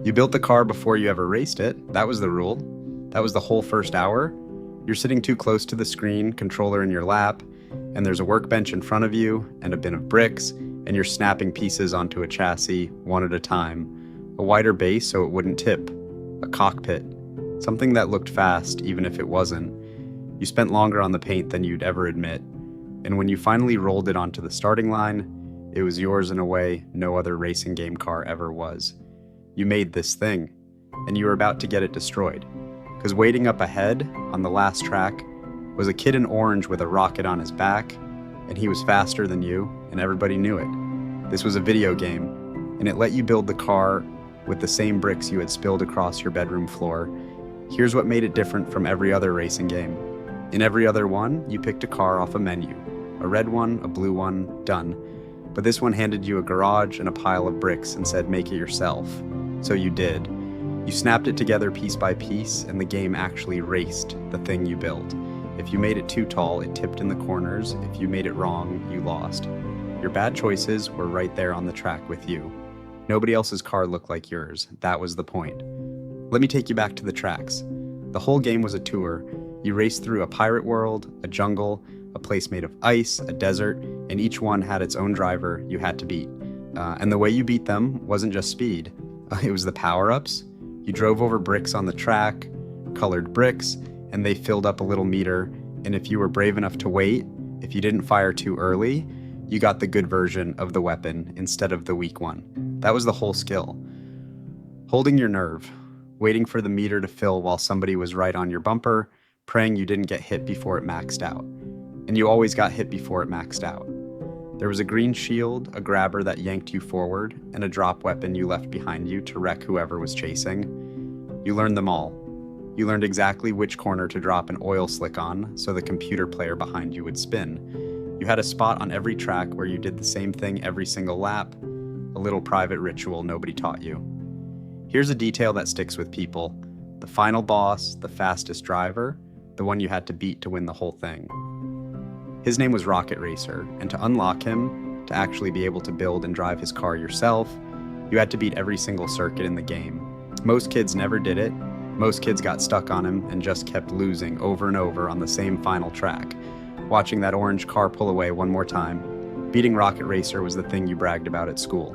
You built the car before you ever raced it. That was the rule. That was the whole first hour. You're sitting too close to the screen, controller in your lap, and there's a workbench in front of you and a bin of bricks, and you're snapping pieces onto a chassis, one at a time. A wider base so it wouldn't tip. A cockpit. Something that looked fast, even if it wasn't. You spent longer on the paint than you'd ever admit. And when you finally rolled it onto the starting line, it was yours in a way no other racing game car ever was. You made this thing, and you were about to get it destroyed. Because waiting up ahead, on the last track, was a kid in orange with a rocket on his back, and he was faster than you, and everybody knew it. This was a video game, and it let you build the car with the same bricks you had spilled across your bedroom floor. Here's what made it different from every other racing game. In every other one, you picked a car off a menu. A red one, a blue one, done. But this one handed you a garage and a pile of bricks and said make it yourself. So you did. You snapped it together piece by piece, and the game actually raced the thing you built. If you made it too tall, it tipped in the corners. If you made it wrong, you lost. Your bad choices were right there on the track with you. Nobody else's car looked like yours. That was the point. Let me take you back to the tracks. The whole game was a tour. You raced through a pirate world, a jungle, a place made of ice, a desert, and each one had its own driver you had to beat. And the way you beat them wasn't just speed. It was the power-ups. You drove over bricks on the track, colored bricks, and they filled up a little meter. And if you were brave enough to wait, if you didn't fire too early, you got the good version of the weapon instead of the weak one. That was the whole skill. Holding your nerve, waiting for the meter to fill while somebody was right on your bumper, praying you didn't get hit before it maxed out. And you always got hit before it maxed out. There was a green shield, a grabber that yanked you forward, and a drop weapon you left behind you to wreck whoever was chasing. You learned them all. You learned exactly which corner to drop an oil slick on so the computer player behind you would spin. You had a spot on every track where you did the same thing every single lap, a little private ritual nobody taught you. Here's a detail that sticks with people. The final boss, the fastest driver, the one you had to beat to win the whole thing. His name was Rocket Racer, and to unlock him, to actually be able to build and drive his car yourself, you had to beat every single circuit in the game. Most kids never did it. Most kids got stuck on him and just kept losing over and over on the same final track, watching that orange car pull away one more time. Beating Rocket Racer was the thing you bragged about at school,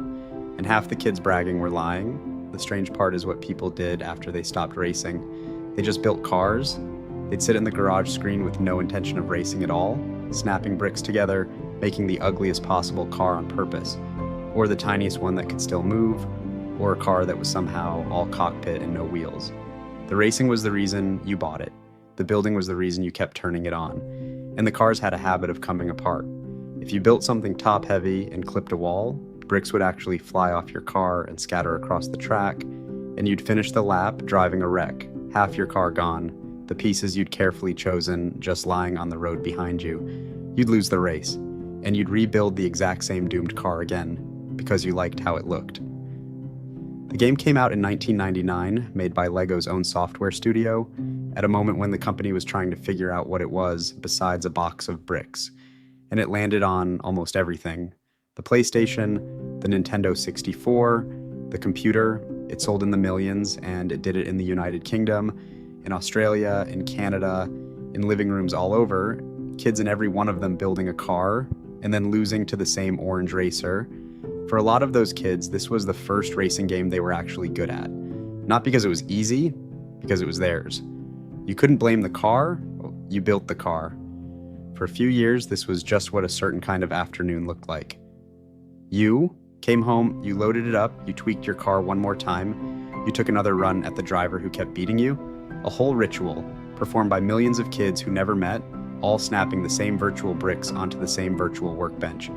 and half the kids bragging were lying. The strange part is what people did after they stopped racing. They just built cars. They'd sit in the garage screen with no intention of racing at all, snapping bricks together, making the ugliest possible car on purpose, or the tiniest one that could still move, or a car that was somehow all cockpit and no wheels. The racing was the reason you bought it. The building was the reason you kept turning it on. And the cars had a habit of coming apart. If you built something top-heavy and clipped a wall, bricks would actually fly off your car and scatter across the track, and you'd finish the lap driving a wreck, half your car gone, the pieces you'd carefully chosen just lying on the road behind you. You'd lose the race, and you'd rebuild the exact same doomed car again, because you liked how it looked. The game came out in 1999, made by Lego's own software studio, at a moment when the company was trying to figure out what it was besides a box of bricks. And it landed on almost everything. The PlayStation, the Nintendo 64, the computer. It sold in the millions, and it did it in the United Kingdom, in Australia, in Canada, in living rooms all over, kids in every one of them building a car, and then losing to the same orange racer. For a lot of those kids, this was the first racing game they were actually good at. Not because it was easy, because it was theirs. You couldn't blame the car, you built the car. For a few years, this was just what a certain kind of afternoon looked like. You came home, you loaded it up, you tweaked your car one more time, you took another run at the driver who kept beating you. A whole ritual, performed by millions of kids who never met, all snapping the same virtual bricks onto the same virtual workbench.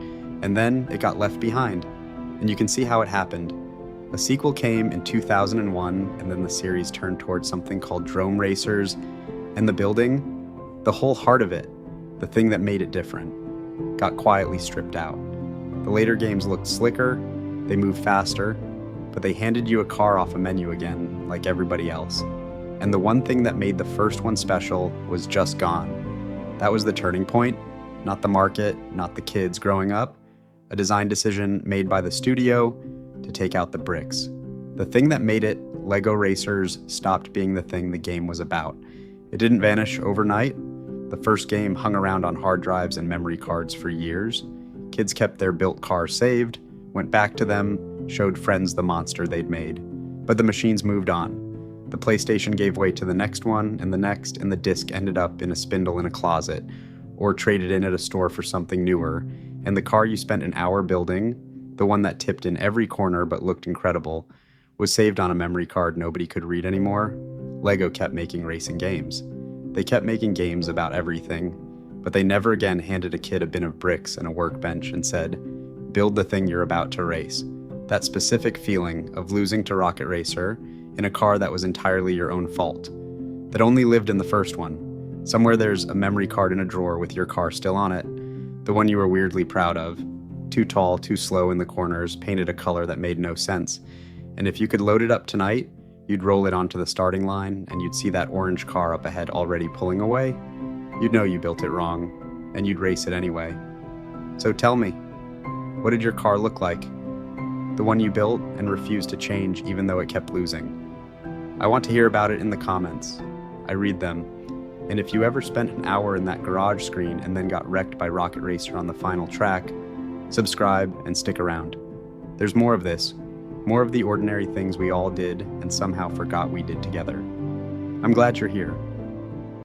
And then it got left behind. And you can see how it happened. A sequel came in 2001, and then the series turned towards something called Drone Racers, and the building, the whole heart of it, the thing that made it different, got quietly stripped out. The later games looked slicker, they moved faster, but they handed you a car off a menu again, like everybody else. And the one thing that made the first one special was just gone. That was the turning point, not the market, not the kids growing up, a design decision made by the studio to take out the bricks. The thing that made it, Lego Racers stopped being the thing the game was about. It didn't vanish overnight. The first game hung around on hard drives and memory cards for years. Kids kept their built car saved, went back to them, showed friends the monster they'd made. But the machines moved on. The PlayStation gave way to the next one, and the disc ended up in a spindle in a closet, or traded in at a store for something newer, and the car you spent an hour building, the one that tipped in every corner but looked incredible, was saved on a memory card nobody could read anymore. Lego kept making racing games. They kept making games about everything, but they never again handed a kid a bin of bricks and a workbench and said, "Build the thing you're about to race." That specific feeling of losing to Rocket Racer in a car that was entirely your own fault, that only lived in the first one. Somewhere there's a memory card in a drawer with your car still on it, the one you were weirdly proud of, too tall, too slow in the corners, painted a color that made no sense. And if you could load it up tonight, you'd roll it onto the starting line and you'd see that orange car up ahead already pulling away. You'd know you built it wrong, and you'd race it anyway. So tell me, what did your car look like? The one you built and refused to change even though it kept losing. I want to hear about it in the comments. I read them. And if you ever spent an hour in that garage screen and then got wrecked by Rocket Racer on the final track, subscribe and stick around. There's more of this. More of the ordinary things we all did and somehow forgot we did together. I'm glad you're here.